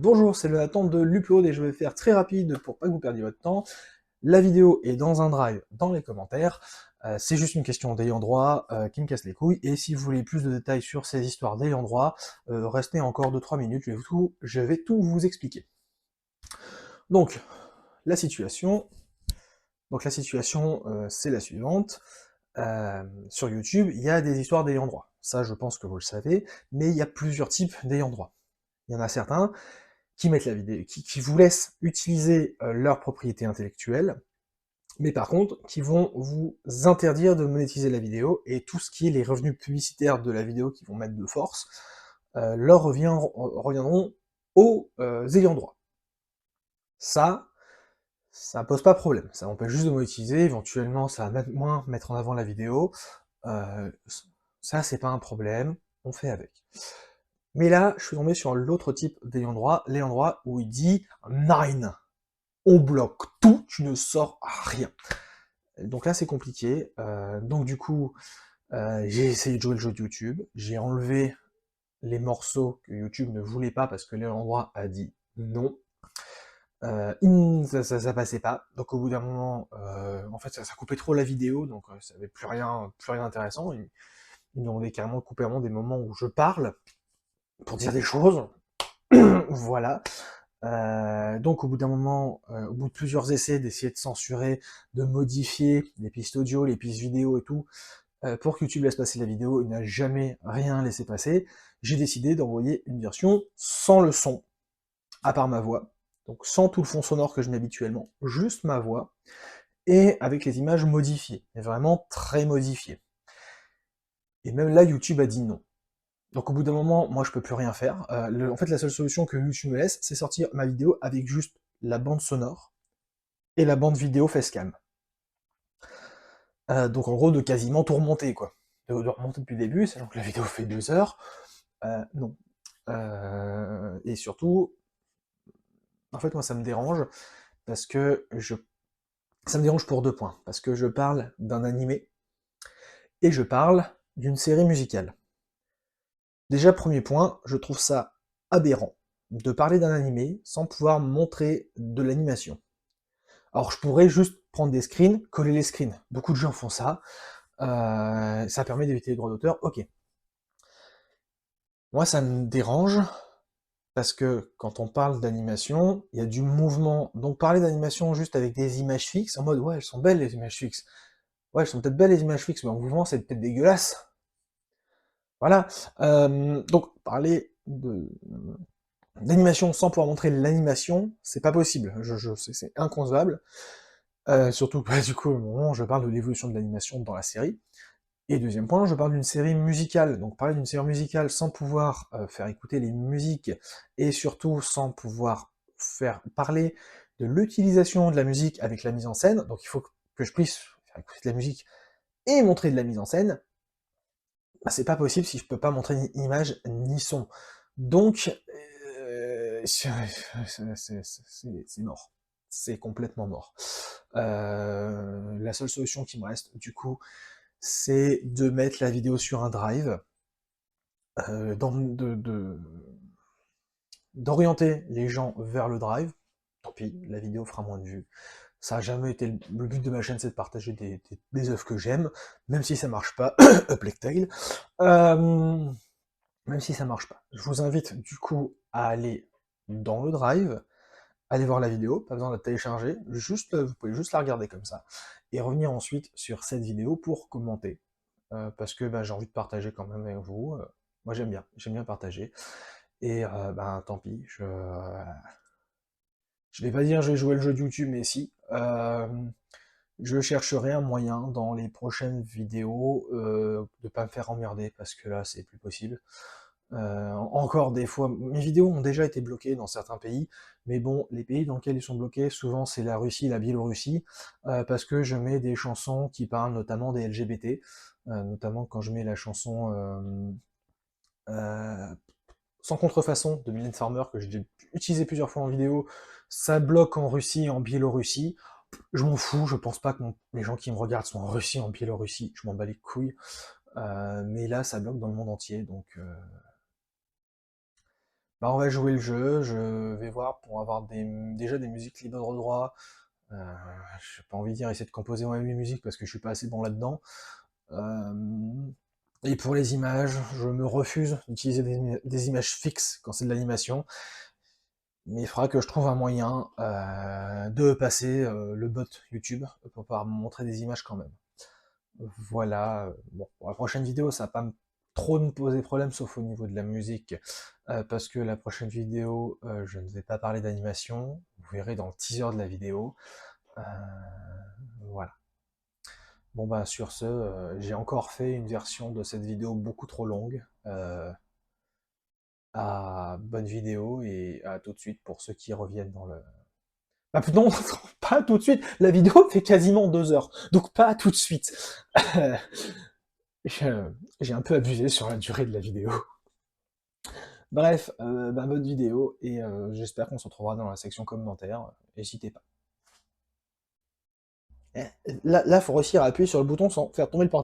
Bonjour, c'est le Nathan de l'Upload et je vais faire très rapide pour pas que vous perdiez votre temps. La vidéo est dans un drive dans les commentaires. C'est juste une question d'ayant droit qui me casse les couilles. Et si vous voulez plus de détails sur ces histoires d'ayant droit, restez encore 2-3 minutes, je vais tout vous expliquer. Donc, la situation, c'est la suivante. Sur YouTube, il y a des histoires d'ayant droit. Ça, je pense que vous le savez, mais il y a plusieurs types d'ayant droit. Il y en a certains qui mettent la vidéo, qui vous laissent utiliser leur propriété intellectuelle, mais par contre, qui vont vous interdire de monétiser la vidéo, et tout ce qui est les revenus publicitaires de la vidéo qui vont mettre de force, reviendront aux ayants droit. Ça pose pas problème, ça empêche juste de monétiser, éventuellement ça va moins mettre en avant la vidéo, euh, ça c'est pas un problème, on fait avec. Mais là, je suis tombé sur l'autre type d'ayant droit, l'ayant droit où il dit Nine, on bloque tout, tu ne sors rien. Donc là, c'est compliqué. Donc du coup, j'ai essayé de jouer le jeu de YouTube, j'ai enlevé les morceaux que YouTube ne voulait pas parce que l'ayant droit a dit non. Ça passait pas. Donc au bout d'un moment, en fait, ça coupait trop la vidéo, donc ça avait plus rien d'intéressant. Ils me demandaient carrément de couper vraiment des moments où je parle pour dire des choses. Voilà. Donc au bout d'un moment, au bout de plusieurs essais d'essayer de censurer, de modifier les pistes audio, les pistes vidéo et tout, pour que YouTube laisse passer la vidéo, il n'a jamais rien laissé passer, j'ai décidé d'envoyer une version sans le son, à part ma voix, donc sans tout le fond sonore que je mets habituellement, juste ma voix, et avec les images modifiées, mais vraiment très modifiées. Et même là, YouTube a dit non. Donc au bout d'un moment, moi je peux plus rien faire. En fait, la seule solution que YouTube me laisse, c'est sortir ma vidéo avec juste la bande sonore et la bande vidéo facecam. Donc en gros, de quasiment tout remonter, quoi. De remonter depuis le début, sachant que la vidéo fait 2 heures. Non. Et surtout, en fait, moi ça me dérange, parce que ça me dérange pour 2 points. Parce que je parle d'un animé, et je parle d'une série musicale. Déjà, premier point, je trouve ça aberrant de parler d'un animé sans pouvoir montrer de l'animation. Alors je pourrais juste prendre des screens, coller les screens. Beaucoup de gens font ça. Ça permet d'éviter les droits d'auteur, ok. Moi ça me dérange, parce que quand on parle d'animation, il y a du mouvement. Donc parler d'animation juste avec des images fixes, en mode ouais elles sont belles les images fixes. Ouais elles sont peut-être belles les images fixes, mais en mouvement c'est peut-être dégueulasse. Voilà. Donc parler d'animation sans pouvoir montrer l'animation, c'est pas possible. C'est inconcevable. Surtout que du coup, au moment où je parle de l'évolution de l'animation dans la série. Et deuxième point, je parle d'une série musicale. Donc parler d'une série musicale sans pouvoir faire écouter les musiques, et surtout sans pouvoir faire parler de l'utilisation de la musique avec la mise en scène, donc il faut que je puisse faire écouter de la musique et montrer de la mise en scène, bah, c'est pas possible si je peux pas montrer ni image ni son. Donc, c'est mort. C'est complètement mort. La seule solution qui me reste, du coup, c'est de mettre la vidéo sur un drive, d'orienter les gens vers le drive. Tant pis, la vidéo fera moins de vues. Ça a jamais été le but de ma chaîne, c'est de partager des œuvres que j'aime, même si ça marche pas, Uplectail. Même si ça marche pas. Je vous invite du coup à aller dans le drive, aller voir la vidéo, pas besoin de la télécharger, juste, vous pouvez juste la regarder comme ça, et revenir ensuite sur cette vidéo pour commenter, parce que bah, j'ai envie de partager quand même avec vous. Moi j'aime bien partager, et ben tant pis, je vais pas dire je vais jouer le jeu de YouTube, mais si. Je chercherai un moyen dans les prochaines vidéos de pas me faire emmerder, parce que là c'est plus possible. Encore des fois, mes vidéos ont déjà été bloquées dans certains pays, mais bon, les pays dans lesquels ils sont bloqués, souvent c'est la Russie, la Biélorussie, parce que je mets des chansons qui parlent notamment des LGBT, notamment quand je mets la chanson euh, Sans contrefaçon de Mylène Farmer, que j'ai utilisé plusieurs fois en vidéo, ça bloque en Russie et en Biélorussie. Je m'en fous, je pense pas que les gens qui me regardent sont en Russie, en Biélorussie, je m'en bats les couilles, mais là ça bloque dans le monde entier, donc Bah, on va jouer le jeu, je vais voir pour avoir déjà des musiques libres de droit. Euh, j'ai pas envie de dire essayer de composer moi-même les musiques parce que je suis pas assez bon là-dedans. Et pour les images, je me refuse d'utiliser des images fixes quand c'est de l'animation, mais il faudra que je trouve un moyen de passer le bot YouTube pour pouvoir me montrer des images quand même. Voilà, bon, pour la prochaine vidéo, ça va pas trop me poser problème, sauf au niveau de la musique, parce que la prochaine vidéo, je ne vais pas parler d'animation, vous verrez dans le teaser de la vidéo. Euh, voilà. Bon bah sur ce, j'ai encore fait une version de cette vidéo beaucoup trop longue. À bonne vidéo et à tout de suite pour ceux qui reviennent dans le... Ah non, pas tout de suite, la vidéo fait quasiment 2 heures, donc pas tout de suite. J'ai un peu abusé sur la durée de la vidéo. Bref, bah, bonne vidéo, et j'espère qu'on se retrouvera dans la section commentaires, n'hésitez pas. Là, faut réussir à appuyer sur le bouton sans faire tomber le portable.